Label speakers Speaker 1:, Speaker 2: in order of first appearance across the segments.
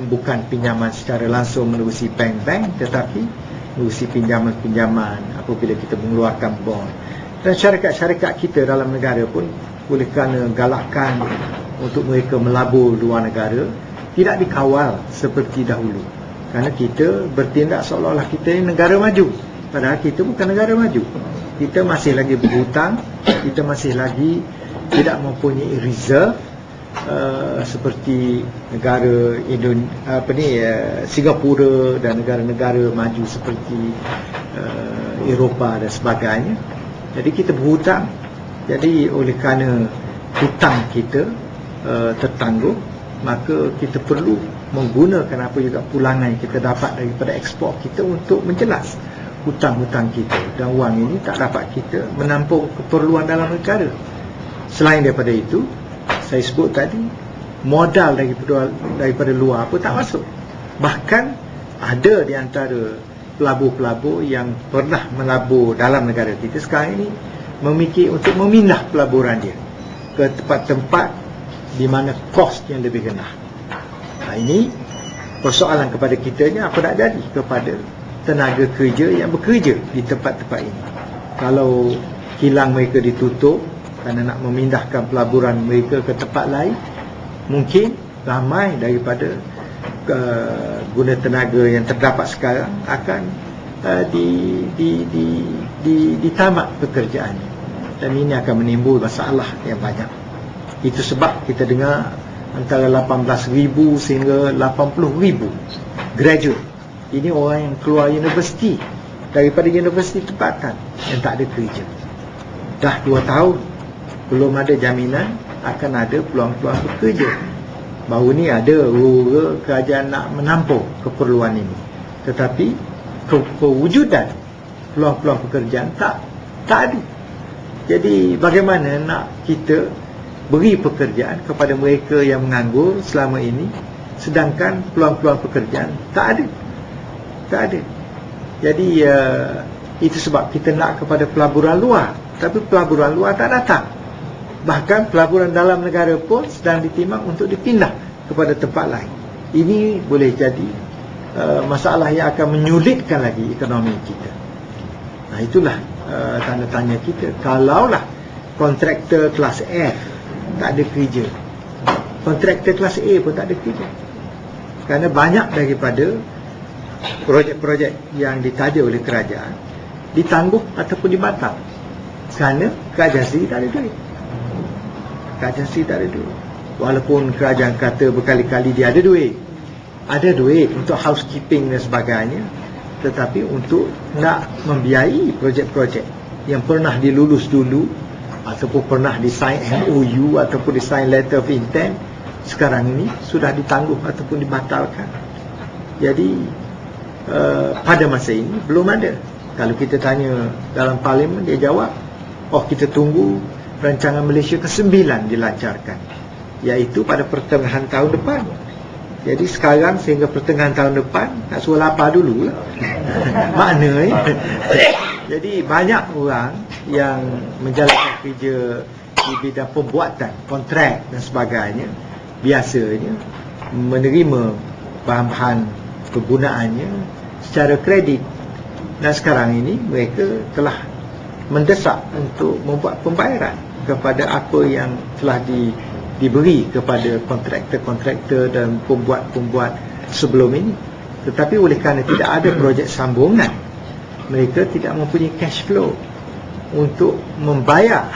Speaker 1: bukan pinjaman secara langsung menerusi bank-bank, tetapi menerusi pinjaman-pinjaman apabila kita mengeluarkan bond. Dan syarikat-syarikat kita dalam negara pun oleh kerana galakkan untuk mereka melabur luar negara, tidak dikawal seperti dahulu. Kerana kita bertindak seolah-olah kita ini negara maju, padahal kita bukan negara maju. Kita masih lagi berhutang, kita masih lagi tidak mempunyai reserve seperti negara Singapura dan negara-negara maju seperti Eropah dan sebagainya. Jadi kita berhutang. Jadi oleh kerana hutang kita tertangguh, maka kita perlu menggunakan apa juga pulangan yang kita dapat daripada ekspor kita untuk menjelas hutang-hutang kita, dan wang ini tak dapat kita menampung keperluan dalam negara. Selain daripada itu, saya sebut tadi, modal daripada luar pun tak masuk. Bahkan ada di antara pelabur-pelabur yang pernah melabur dalam negara kita sekarang ini memikir untuk memindah pelaburan dia ke tempat-tempat di mana kos yang lebih rendah. Nah, ini persoalan kepada kitanya, apa nak jadi kepada tenaga kerja yang bekerja di tempat-tempat ini. Kalau kilang mereka ditutup kerana nak memindahkan pelaburan mereka ke tempat lain, mungkin ramai daripada guna tenaga yang terdapat sekarang akan ditamat pekerjaannya, dan ini akan menimbul masalah yang banyak. Itu sebab kita dengar antara 18,000 sehingga 80,000 graduate. Ini orang yang keluar universiti, daripada universiti tempatan, yang tak ada kerja. Dah 2 tahun belum ada jaminan akan ada peluang-peluang bekerja. Baru ni ada rura kerajaan nak menampung keperluan ini, tetapi kewujudan peluang-peluang pekerjaan tak ada. Jadi bagaimana nak kita beri pekerjaan kepada mereka yang menganggur selama ini, sedangkan peluang-peluang pekerjaan tak ada. Jadi itu sebab kita nak kepada pelaburan luar, tapi pelaburan luar tak datang. Bahkan pelaburan dalam negara pun sedang ditimbang untuk dipindah kepada tempat lain. Ini boleh jadi masalah yang akan menyulitkan lagi ekonomi kita. Nah, itulah tanda tanya kita. Kalaulah kontraktor kelas F tak ada kerja, kontraktor kelas A pun tak ada kerja, kerana banyak daripada projek-projek yang ditaja oleh kerajaan ditangguh ataupun dibatal kerana kerajaan sendiri tak ada duit. Kerajaan sendiri tak ada duit, walaupun kerajaan kata berkali-kali dia ada duit untuk housekeeping dan sebagainya, tetapi untuk nak membiayai projek-projek yang pernah dilulus dulu ataupun pernah disign MOU ataupun disign letter of intent, sekarang ini sudah ditangguh ataupun dibatalkan. Jadi pada masa ini belum ada. Kalau kita tanya dalam parlimen, dia jawab, oh kita tunggu rancangan Malaysia ke-9 dilancarkan, iaitu pada pertengahan tahun depan. Jadi sekarang sehingga pertengahan tahun depan nak suruh lapar dulu lah. Makna jadi banyak orang yang menjalankan kerja di bidang pembuatan kontrak dan sebagainya, biasanya menerima bahan-bahan kegunaannya secara kredit, dan sekarang ini mereka telah mendesak untuk membuat pembayaran kepada apa yang telah diberi kepada kontraktor-kontraktor dan pembuat-pembuat sebelum ini. Tetapi oleh kerana tidak ada projek sambungan, mereka tidak mempunyai cash flow untuk membayar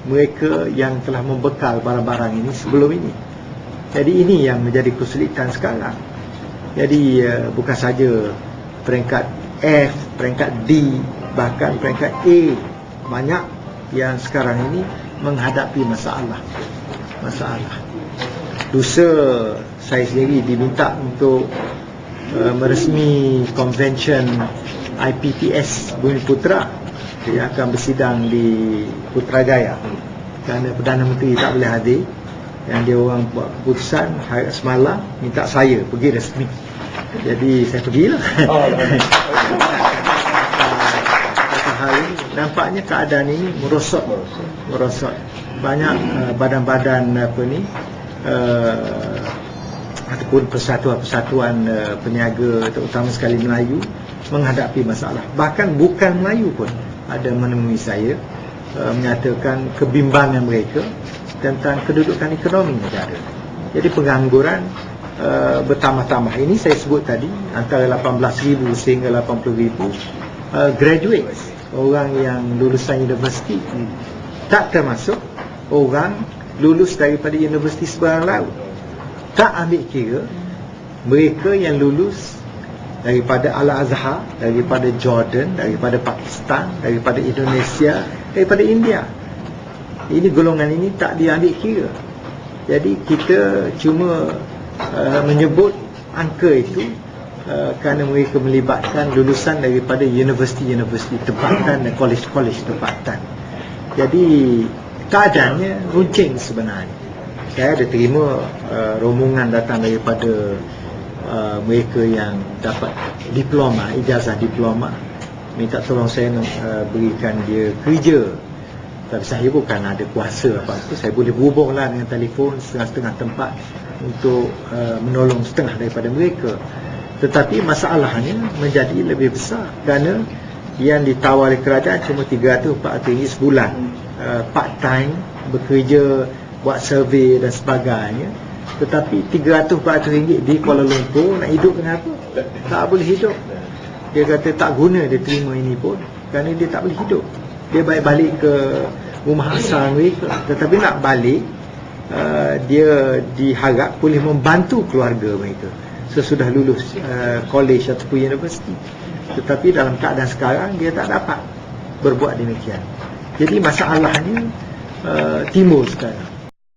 Speaker 1: mereka yang telah membekal barang-barang ini sebelum ini. Jadi ini yang menjadi kesulitan sekarang. Jadi bukan saja peringkat F, peringkat D, bahkan peringkat A, banyak yang sekarang ini menghadapi masalah. Lusa saya sendiri diminta untuk meresmi konvensyen IPPS Bumi Putra yang akan bersidang di Putrajaya, kerana Perdana Menteri tak boleh hadir, dan dia orang buat keputusan hari semalam minta saya pergi resmi. Jadi saya pergilah. Hari ini nampaknya keadaan ini merosot. Banyak badan-badan ataupun persatuan-persatuan peniaga, terutama sekali Melayu, menghadapi masalah. Bahkan bukan Melayu pun ada menemui saya menyatakan kebimbangan mereka tentang kedudukan ekonomi negara. Jadi pengangguran bertambah-tambah. Ini saya sebut tadi antara 18,000 sehingga 80,000 graduates, orang yang lulusan universiti, tak termasuk orang lulus daripada universiti seberang laut. Tak ambil kira mereka yang lulus daripada Al-Azhar, daripada Jordan, daripada Pakistan, daripada Indonesia, daripada India. Ini golongan ini tak diambil kira. Jadi kita cuma menyebut angka itu kerana mereka melibatkan lulusan daripada universiti-universiti tempatan dan kolej-kolej tempatan. Jadi keadaannya runcing sebenarnya. Saya ada terima rombongan datang daripada mereka yang dapat diploma, ijazah diploma, minta tolong saya berikan dia kerja. Tapi saya bukan ada kuasa apa-apa. Saya boleh berhubunglah dengan telefon setengah-setengah tempat untuk menolong setengah daripada mereka. Tetapi masalahnya menjadi lebih besar kerana yang ditawar oleh kerajaan cuma 300-400 ringgit sebulan, part time, bekerja, buat survei dan sebagainya. Tetapi 300-400 ringgit di Kuala Lumpur nak hidup kenapa? Tak boleh hidup. Dia kata tak guna dia terima ini pun kerana dia tak boleh hidup. Dia baik balik ke rumah asal mereka, tetapi nak balik dia diharap boleh membantu keluarga mereka sesudah lulus college ataupun universiti. Tetapi dalam keadaan sekarang dia tak dapat berbuat demikian. Jadi masalahnya timbul sekarang.